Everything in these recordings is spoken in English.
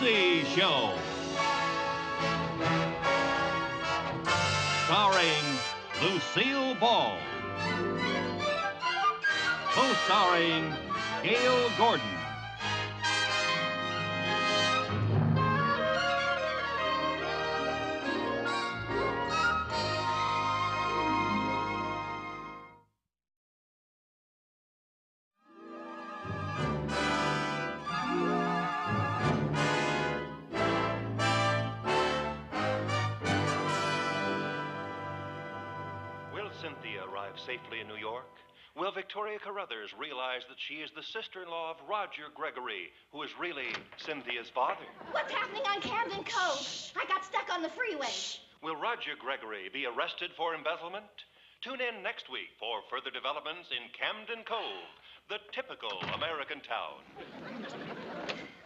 Lucy Show. Starring Lucille Ball. Co-starring Gail Gordon. Cynthia arrive safely in New York? Will Victoria Carruthers realize that she is the sister-in-law of Roger Gregory, who is really Cynthia's father? What's happening on Camden Cove? Shh. I got stuck on the freeway. Shh. Will Roger Gregory be arrested for embezzlement? Tune in next week for further developments in Camden Cove, the typical American town.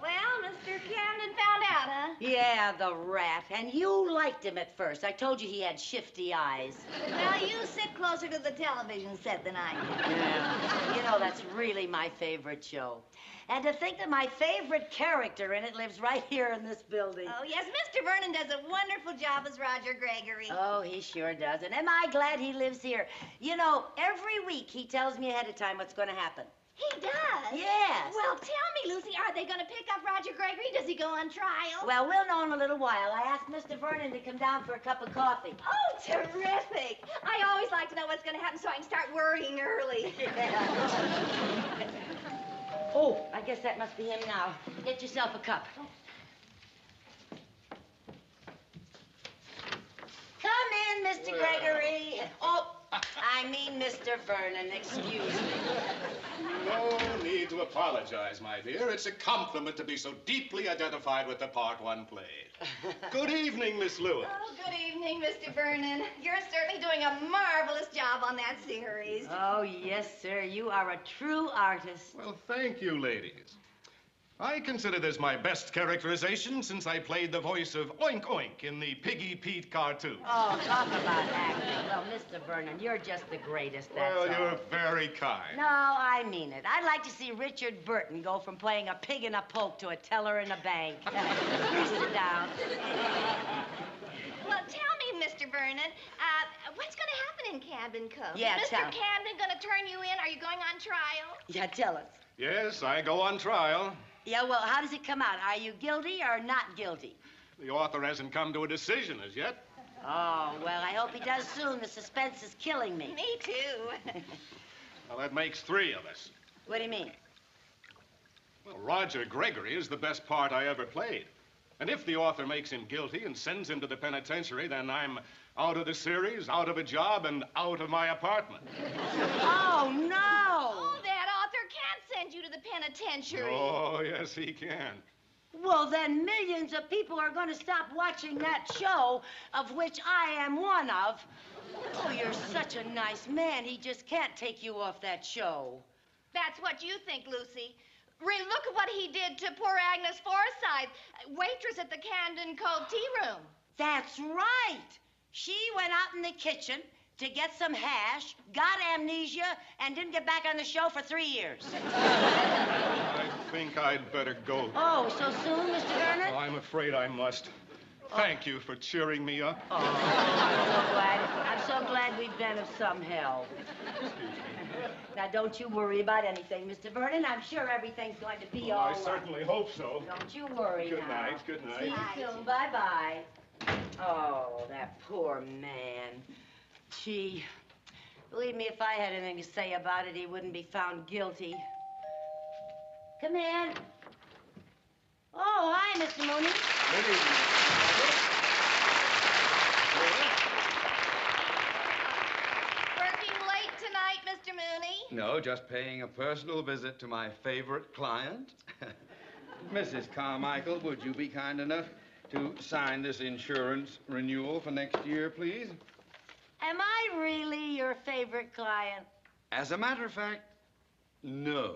Well, Mr. Camden found out, huh? Yeah, the rat. And you liked him at first. I told you he had shifty eyes. Well, you sit closer to the television set than I do. Yeah. You know, that's really my favorite show. And to think that my favorite character in it lives right here in this building. Oh, yes, Mr. Vernon does a wonderful job as Roger Gregory. Oh, he sure does. And am I glad he lives here? You know, every week he tells me ahead of time what's going to happen. He does? Yes. Well, tell me, Lucy, are they going to pick up Roger Gregory? Does he go on trial? Well, we'll know in a little while. I asked Mr. Vernon to come down for a cup of coffee. Oh, terrific. I always like to know what's going to happen so I can start worrying early. Yeah. Oh, I guess that must be him now. Get yourself a cup. Come in, Mr. Gregory. Oh, I mean Mr. Vernon, excuse me. No need to apologize, my dear. It's a compliment to be so deeply identified with the part one played. Good evening, Miss Lewis. Oh, good evening, Mr. Vernon. You're certainly doing a marvelous job on that series. Oh, yes, sir. You are a true artist. Well, thank you, ladies. I consider this my best characterization since I played the voice of Oink Oink in the Piggy Pete cartoon. Oh, talk about acting. Well, Mr. Vernon, you're just the greatest, that's all. Well, you're very kind. No, I mean it. I'd like to see Richard Burton go from playing a pig in a poke to a teller in a bank. Sit down. Well, tell me, Mr. Vernon, what's going to happen in Camden Cove? Yeah, Is tell Mr. me. Camden going to turn you in? Are you going on trial? Yeah, tell us. Yes, I go on trial. Yeah, well, how does it come out? Are you guilty or not guilty? The author hasn't come to a decision as yet. Oh, well, I hope he does soon. The suspense is killing me. Me too. Well, that makes three of us. What do you mean? Well, Roger Gregory is the best part I ever played. And if the author makes him guilty and sends him to the penitentiary, then I'm out of the series, out of a job, and out of my apartment. Oh, no! Oh, that author can't send you to the penitentiary. Oh, yes, he can. Well, then millions of people are going to stop watching that show, of which I am one of. Oh, you're such a nice man. He just can't take you off that show. That's what you think, Lucy. Look at what he did to poor Agnes Forsythe, waitress at the Camden Cove tea room. That's right. She went out in the kitchen to get some hash, got amnesia, and didn't get back on the show for 3 years. I think I'd better go. Oh, so soon, Mr. Vernon? Oh, I'm afraid I must. Thank you for cheering me up. Oh, I'm so glad we've been of some help. Now, don't you worry about anything, Mr. Vernon. I'm sure everything's going to be all I right. certainly hope so. Don't you worry Good now. night, good night. See you soon. Bye-bye. Oh, that poor man. Gee, believe me, if I had anything to say about it, he wouldn't be found guilty. Come in. Oh, hi, Mr. Mooney. Good evening. Working late tonight, Mr. Mooney? No, just paying a personal visit to my favorite client. Mrs. Carmichael, would you be kind enough to sign this insurance renewal for next year, please? Am I really your favorite client? As a matter of fact, no.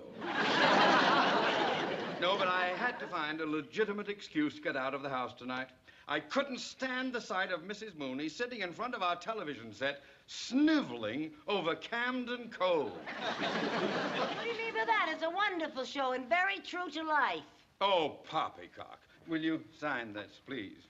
No, but I had to find a legitimate excuse to get out of the house tonight. I couldn't stand the sight of Mrs. Mooney sitting in front of our television set, sniveling over Camden Cove. What do you mean by that? It's a wonderful show and very true to life. Oh, poppycock. will you sign this, please?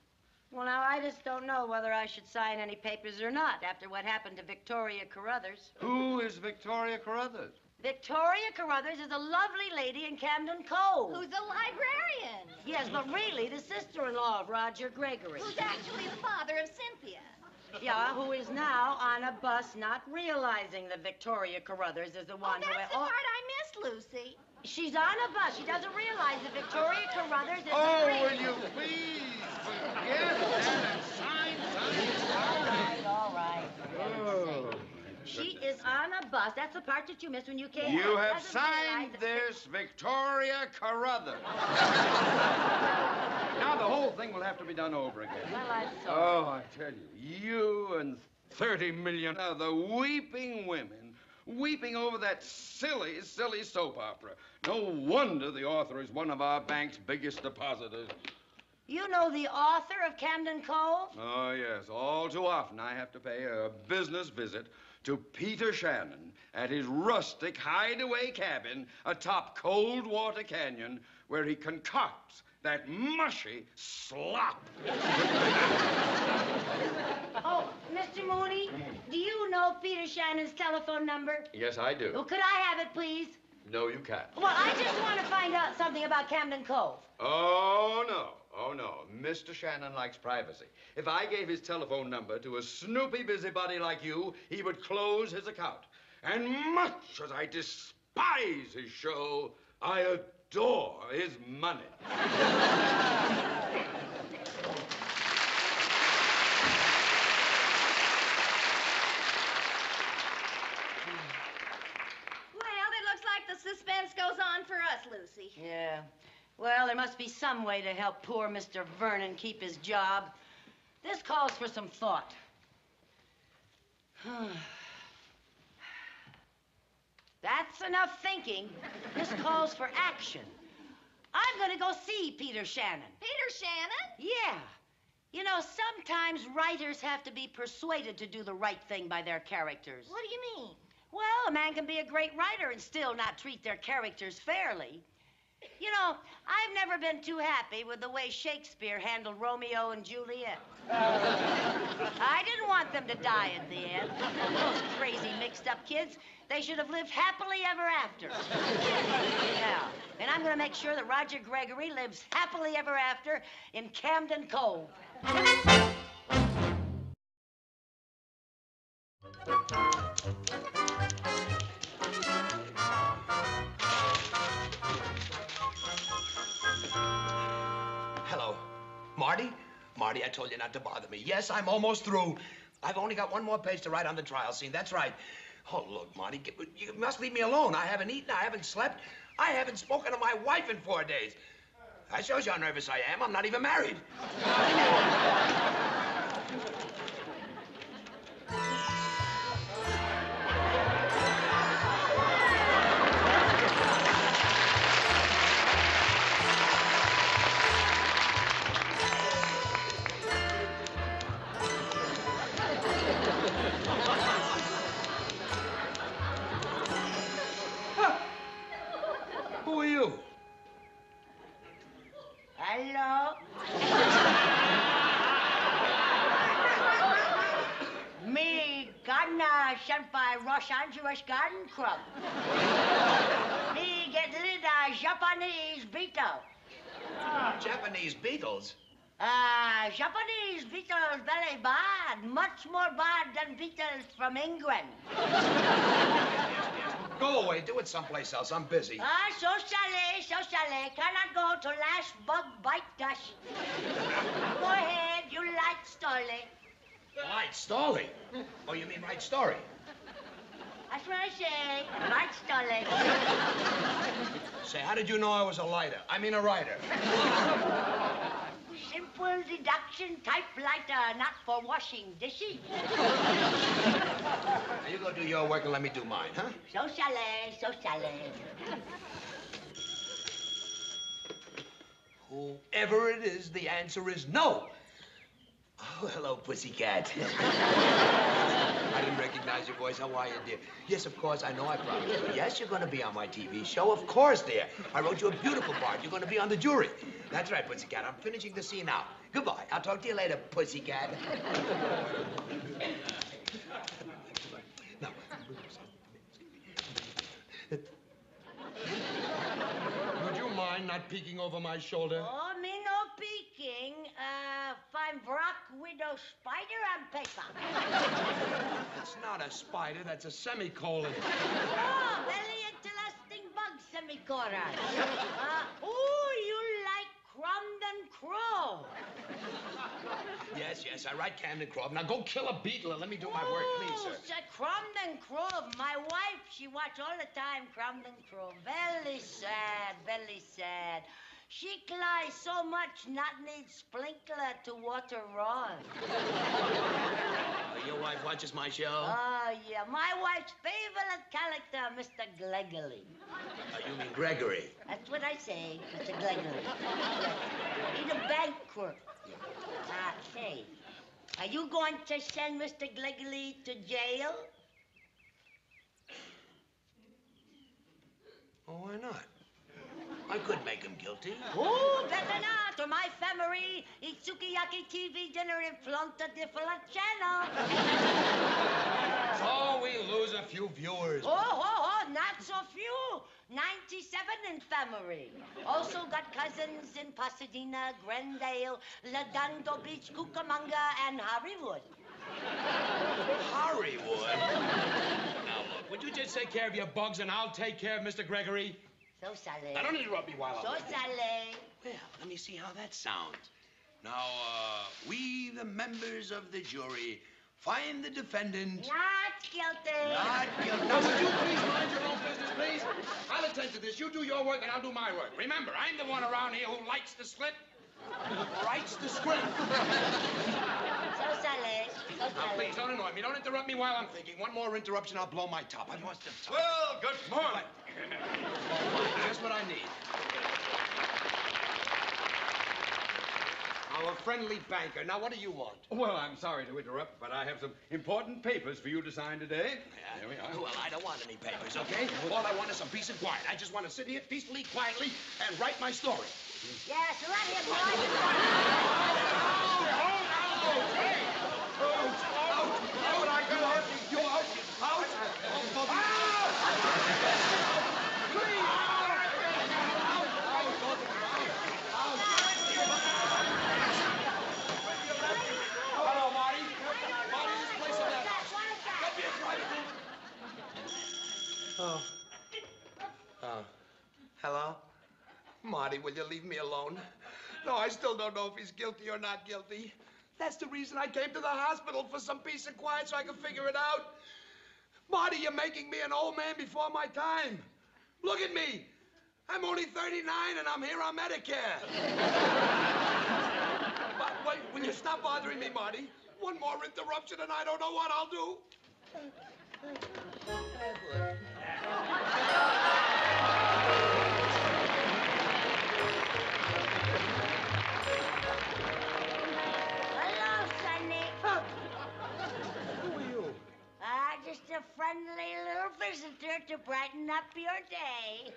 Well, now, I just don't know whether I should sign any papers or not after what happened to Victoria Carruthers. Who is Victoria Carruthers? Victoria Carruthers is a lovely lady in Camden Cove. Who's a librarian? Yes, but really the sister-in-law of Roger Gregory. Who's actually the father of Cynthia? Yeah, who is now on a bus not realizing that Victoria Carruthers is the one who... That's the part I missed, Lucy. She's on a bus. She doesn't realize that Victoria Carruthers is... Oh, will you please forget that and sign? All right. Oh. She is on a bus. That's the part that you missed when you came You out. have Doesn't signed realize this, Victoria Carruthers. Now the whole thing will have to be done over again. Well, I'm sorry. Oh, I tell you and 30 million other weeping women weeping over that silly, silly soap opera. No wonder the author is one of our bank's biggest depositors. You know the author of Camden Cove? Oh, yes. All too often I have to pay a business visit to Peter Shannon at his rustic hideaway cabin atop Coldwater Canyon where he concocts that mushy slop. Oh, Mr. Mooney, do you know Peter Shannon's telephone number? Yes, I do. Well, could I have it, please? No, you can't. Well, I just want to find out something about Camden Cove. Oh, no. Oh, no. Mr. Shannon likes privacy. If I gave his telephone number to a snoopy busybody like you, he would close his account. And much as I despise his show, I adore his money. Well, it looks like the suspense goes on for us, Lucy. Yeah. Well, there must be some way to help poor Mr. Vernon keep his job. This calls for some thought. That's enough thinking. This calls for action. I'm going to go see Peter Shannon. Peter Shannon? Yeah. You know, sometimes writers have to be persuaded to do the right thing by their characters. What do you mean? Well, a man can be a great writer and still not treat their characters fairly. You know, I've never been too happy with the way Shakespeare handled Romeo and Juliet. I didn't want them to die at the end. Those crazy mixed-up kids, they should have lived happily ever after. Yeah, and I'm going to make sure that Roger Gregory lives happily ever after in Camden Cove. Hello. Marty? Marty, I told you not to bother me. Yes, I'm almost through. I've only got one more page to write on the trial scene. That's right. Oh, look, Marty, you must leave me alone. I haven't eaten, I haven't slept. I haven't spoken to my wife in 4 days. That shows you how nervous I am. I'm not even married. Who are you? Hello? Me gardener sent by Los Angeles Garden Club. Me get little Japanese beetle. Japanese beetles? Japanese beetles very bad. Much more bad than beetles from England. Go away. Do it someplace else. I'm busy. Socially. Cannot go to last bug bite dust. Go ahead, you light story. Light story? Oh, you mean right story? That's what I say. Light story. Say, how did you know I was a lighter? I mean a writer. Simple deduction typewriter, not for washing dishes. Now, you go do your work and let me do mine, huh? Socially. Whoever it is, the answer is no. Oh, hello, pussycat. I didn't recognize recognize your voice. How are you, dear? Yes, of course, I know I promised you. Yes, you're going to be on my TV show. Of course, dear. I wrote you a beautiful part. You're going to be on the jury. That's right, Pussycat. I'm finishing the scene now. Goodbye. I'll talk to you later, Pussycat. Now. Would you mind not peeking over my shoulder? Oh, me no peeking. Find Brock Widow Spider on paper. It's not a spider. That's a semicolon. Oh, very interesting bug, semicolon. Oh, you like Crumden Crow. Yes, yes, I write Camden Crow. Now go kill a beetle and let me do my work, please, sir. Oh, Crumden Crow. My wife, she watch all the time Crumden Crow. Very sad, very sad. She cries so much, not need sprinkler to water Ron. Your wife watches my show? Oh, yeah. My wife's favorite character, Mr. Gregory. You mean Gregory? That's what I say, Mr. Gregory. He's a bank clerk. Hey, are you going to send Mr. Gregory to jail? Oh, why not? I could make him guilty. Oh, better not, or my family eats sukiyaki TV dinner in front of different channel. So we lose a few viewers. Oh, not so few. 97 in family. Also got cousins in Pasadena, Glendale, Redondo Beach, Cucamonga, and Hollywood. Hollywood? Now, look, would you just take care of your bugs and I'll take care of Mr. Gregory? So sorry. Now, don't interrupt me while I'm... So sorry. Well, let me see how that sounds. Now, we, the members of the jury, find the defendant... Not guilty. Not guilty. Now, would you please mind your own business, please? I'll attend to this. You do your work and I'll do my work. Remember, I'm the one around here who likes the slip, writes the script. So sorry. Now, please, don't annoy me. Don't interrupt me while I'm thinking. One more interruption, I'll blow my top. I must have... Well, good morning. Just what I need. Our friendly banker. Now, what do you want? Well, I'm sorry to interrupt, but I have some important papers for you to sign today. There we are. Well, I don't want any papers, okay? All I want is some peace and quiet. I just want to sit here peacefully, quietly, and write my story. Yes, let him Hey! Out! I can hurt you. Out! Out! Hello, Marty. Marty, this place is that house. Get me a private room. Oh. Hello? Marty, will you leave me alone? No, I still don't know if he's guilty or not guilty. That's the reason I came to the hospital, for some peace and quiet so I can figure it out. Marty, you're making me an old man before my time. Look at me. I'm only 39 and I'm here on Medicare. But wait, will you stop bothering me, Marty? One more interruption and I don't know what I'll do. Hello, Sonny. Who are you? Just a friendly little visitor to brighten up your day.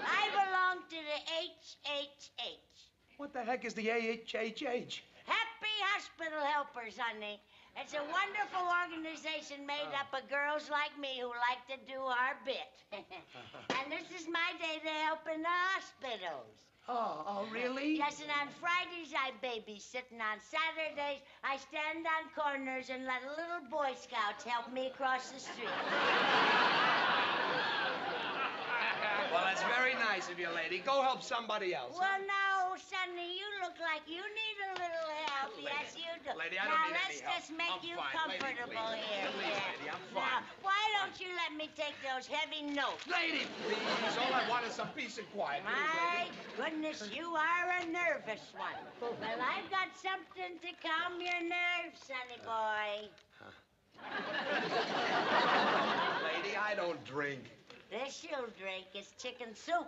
I belong to the HHH. What the heck is the AHHH? Happy Hospital Helpers, honey. It's a wonderful organization made up of girls like me who like to do our bit. And this is my day to help in the hospitals. Oh, really? Yes, and on Fridays I babysit, and on Saturdays I stand on corners and let little Boy Scouts help me cross the street. Well, that's very nice of you, lady. Go help somebody else. Well, no, Sonny, you look like you need a little help. Lady, yes, you do. lady, I now, don't need let's any help. just make I'm you fine. comfortable Lady, here. please, yeah. lady, I'm fine. Now, why don't you let me take those heavy notes? Lady, please. All I want is some peace and quiet. Please, My lady. goodness, you are a nervous one. Well, I've got something to calm your nerves, Sonny boy. Lady, I don't drink. This you'll drink is chicken soup.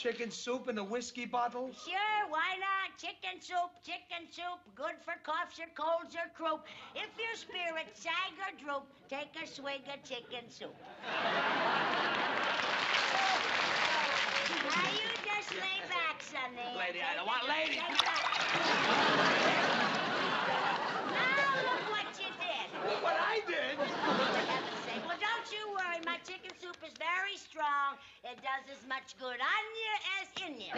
Chicken soup in a whiskey bottle? Sure, why not? Chicken soup, good for coughs or colds or croup. If your spirits sag or droop, take a swig of chicken soup. Now you just lay back, Sonny. Lady, I don't want lady. Now look what you did. Look what I did. For heaven's sake. Well, don't you worry. My chicken soup is very strong. It does as much good on you as in you.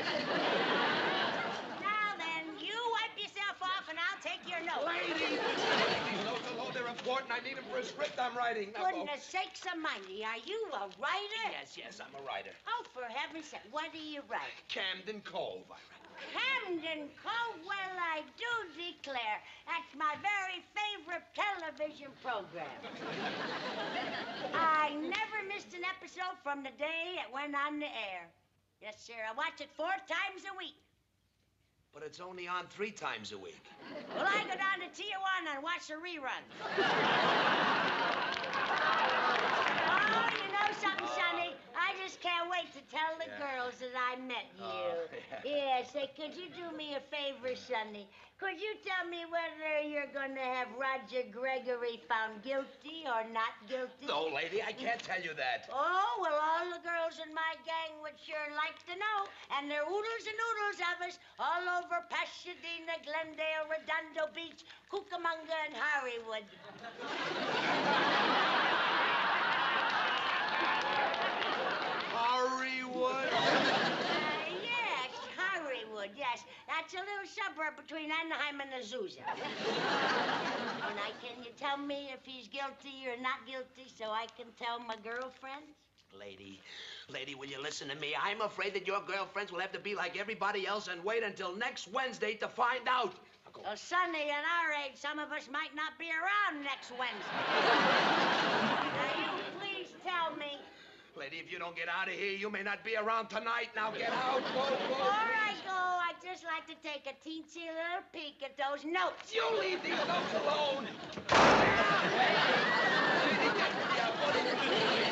Now then, you wipe yourself off and I'll take your notes. Lady! These notes are low. They're important. I need them for a script I'm writing. Now, Goodness sakes almighty, are you a writer? Yes, I'm a writer. Oh, for heaven's sake, what do you write? Camden Cove, I write. Camden Cove? Well, I do declare. That's my very favorite television program. I never missed an episode from the day it went on the air. Yes, sir, I watch it 4 times a week. But it's only on 3 times a week. Well, I go down to Tijuana and watch the reruns. Oh, you know something, Sonny? I just can't wait to tell the girls that I met you. Oh, Yeah, say, could you do me a favor, Sonny? Could you tell me whether you're going to have Roger Gregory found guilty or not guilty? No, lady, I can't tell you that. Oh, well, all the girls in my gang would sure like to know. And there are oodles and oodles of us all over Pasadena, Glendale, Redondo Beach, Cucamonga, and Hollywood. Hollywood? Yes, Hollywood, yes. That's a little suburb between Anaheim and Azusa. Now, can you tell me if he's guilty or not guilty so I can tell my girlfriends? Lady, will you listen to me? I'm afraid that your girlfriends will have to be like everybody else and wait until next Wednesday to find out. Well, Sonny, at our age, some of us might not be around next Wednesday. Now, you please tell me. Lady, if you don't get out of here, you may not be around tonight. Now get out. Go. Before I go, I'd just like to take a teensy little peek at those notes. You leave these notes alone. Lady, get me out. What are you doing?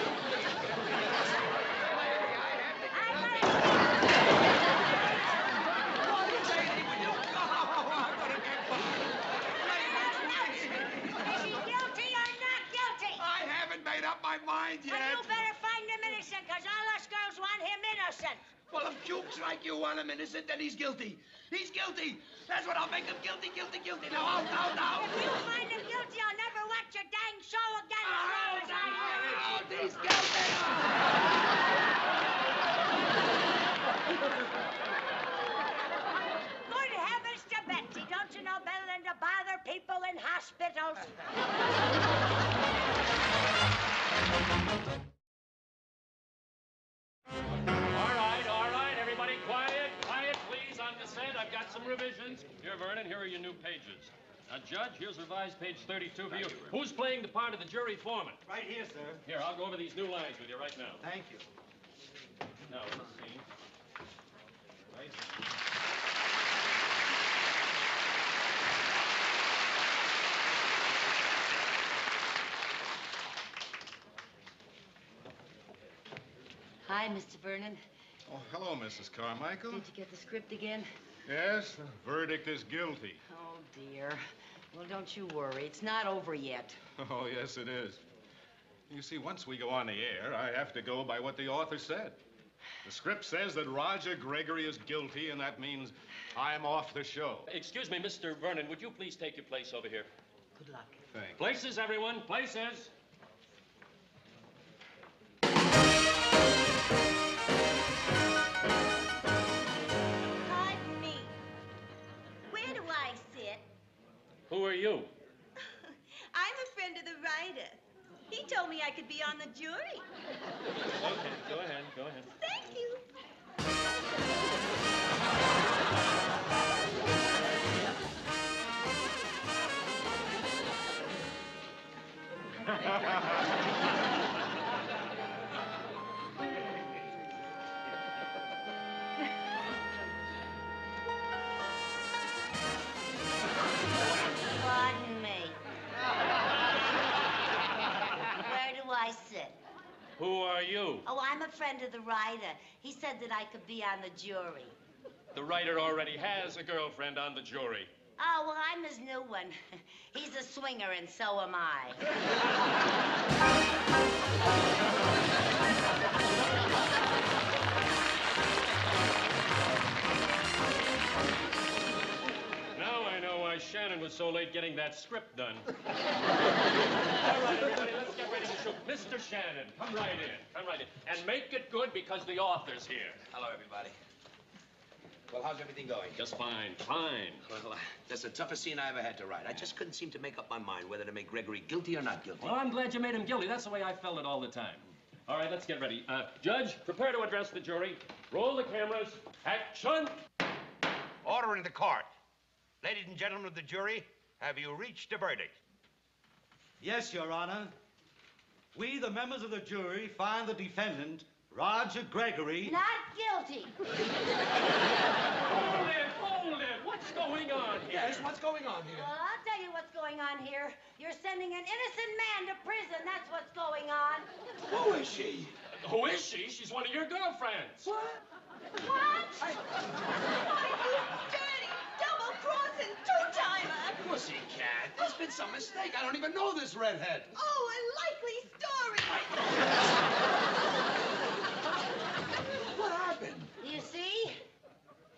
My mind yet. Well, you better find him innocent, because all us girls want him innocent. Well, if jukes like you want him innocent, then he's guilty. He's guilty. That's what I'll make him guilty. Now, out. If you find him guilty, I'll never watch your dang show again. Out. He's guilty. Good heavens to Betsy. Don't you know better than to bother people in hospitals? All right, everybody, quiet, please, on the set. I've got some revisions. Here, Vernon, here are your new pages. Now, Judge, here's revised page 32 for you. Who's playing the part of the jury foreman? Right here, sir. Here, I'll go over these new lines with you right now. Thank you. Now, let's see. Right. Hi, Mr. Vernon. Oh, hello, Mrs. Carmichael. Did you get the script again? Yes, the verdict is guilty. Oh, dear. Well, don't you worry. It's not over yet. Oh, yes, it is. You see, once we go on the air, I have to go by what the author said. The script says that Roger Gregory is guilty, and that means I'm off the show. Excuse me, Mr. Vernon, would you please take your place over here? Good luck. Thanks. Places, everyone, places. Pardon me. Where do I sit? Who are you? I'm a friend of the writer. He told me I could be on the jury. Okay, go ahead. Thank you. Pardon me. Where do I sit? Who are you? Oh, I'm a friend of the writer. He said that I could be on the jury. The writer already has a girlfriend on the jury. Oh, well, I'm his new one. He's a swinger, and so am I. Now I know why Shannon was so late getting that script done. All right, everybody, let's get ready to shoot. Mr. Shannon, come right in. Come right in. And make it good because the author's here. Hello, everybody. Well, how's everything going? Just fine, fine. Well, that's the toughest scene I ever had to write. I just couldn't seem to make up my mind whether to make Gregory guilty or not guilty. Well, I'm glad you made him guilty. That's the way I felt it all the time. All right, let's get ready. Judge, prepare to address the jury. Roll the cameras. Action! Order in the court. Ladies and gentlemen of the jury, have you reached a verdict? Yes, Your Honor. We, the members of the jury, find the defendant, Roger Gregory... Not guilty. Hold it. What's going on here? Yes, what's going on here? Well, I'll tell you what's going on here. You're sending an innocent man to prison. That's what's going on. Who is she? Who is she? She's one of your girlfriends. What? What? Why, you dirty, double-crossing two-timer! Pussycat, there's been some mistake. I don't even know this redhead. Oh, a likely story. What happened? You see?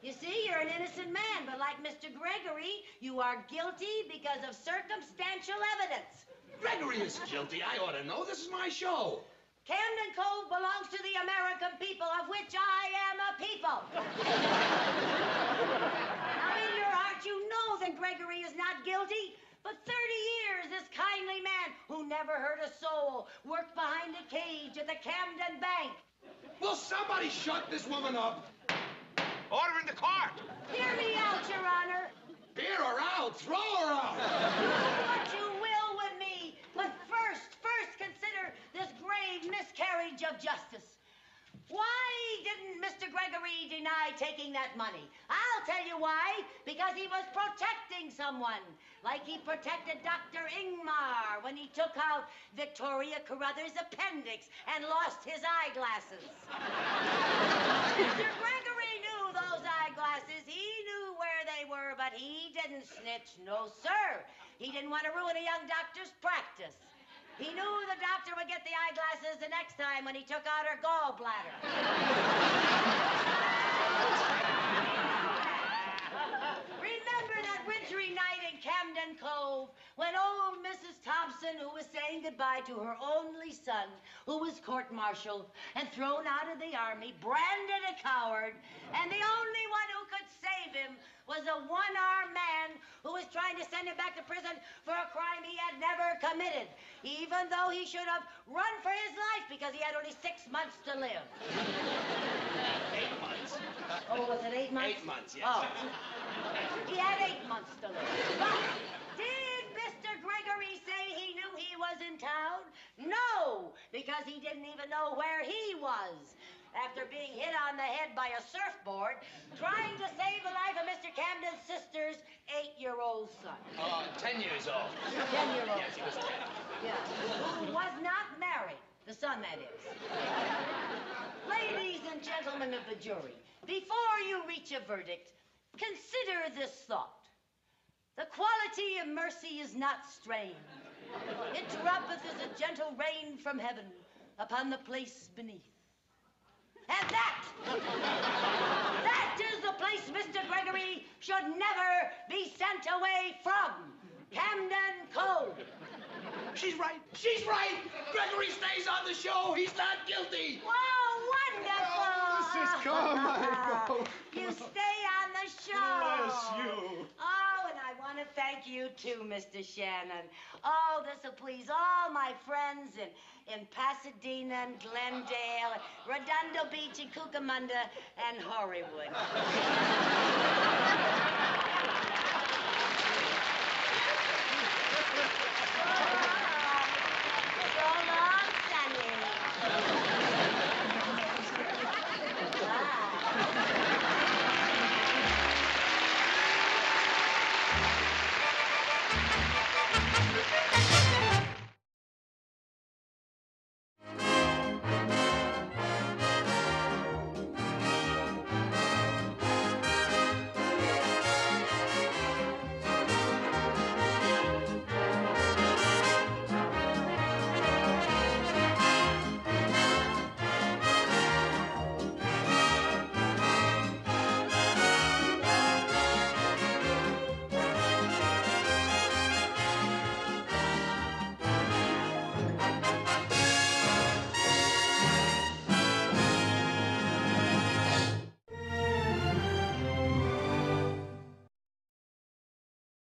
You see, you're an innocent man, but like Mr. Gregory, you are guilty because of circumstantial evidence. Gregory is guilty. I ought to know. This is my show. Camden Cove belongs to the American people, of which I am a people. Now, in your heart, you know that Gregory is not guilty. But 30 years, this kindly man who never hurt a soul worked behind a cage at the Camden Bank. Will somebody shut this woman up? Order in the court. Hear me out, Your Honor. Hear her out. Throw her out. Do what you will with me, but first consider this grave miscarriage of justice. Why didn't Mr. Gregory deny taking that money? I'll tell you why. Because he was protecting someone. Like he protected Dr. Ingmar when he took out Victoria Carruthers' appendix and lost his eyeglasses. Mr. Gregory knew those eyeglasses. He knew where they were, but he didn't snitch. No, sir. He didn't want to ruin a young doctor's practice. He knew the doctor would get the eyeglasses the next time when he took out her gallbladder. Remember that wintry night in Camden Cove when old Mrs. Thompson, who was saying goodbye to her only son, who was court-martialed and thrown out of the army, branded a coward, and the only one who could save him was a one-armed man who was trying to send him back to prison for a crime he had never committed, even though he should have run for his life because he had only 6 months to live. 8 months. Oh, was it 8 months? 8 months, yes. Oh. He had 8 months to live. But did Mr. Gregory say he knew he was in town? No, because he didn't even know where he was. After being hit on the head by a surfboard, trying to save the life of Mr. Camden's sister's 8-year-old son. 10 years old. 10-year-old. Yes, he was 10. Yeah. Who was not married. The son, that is. Ladies and gentlemen of the jury, before you reach a verdict, consider this thought. The quality of mercy is not strained. It droppeth as a gentle rain from heaven upon the place beneath. And that is the place Mr. Gregory should never be sent away from. Camden Cove. She's right. She's right. Gregory stays on the show. He's not guilty. Whoa, wonderful. Oh, Mrs. Carmichael. You stay on the show. Bless you. Oh, and I want to thank you too, Mr. Shannon. Oh, this will please all my friends in Pasadena and Glendale, Redondo Beach and Cucamonda and Hollywood. So long, Sonny.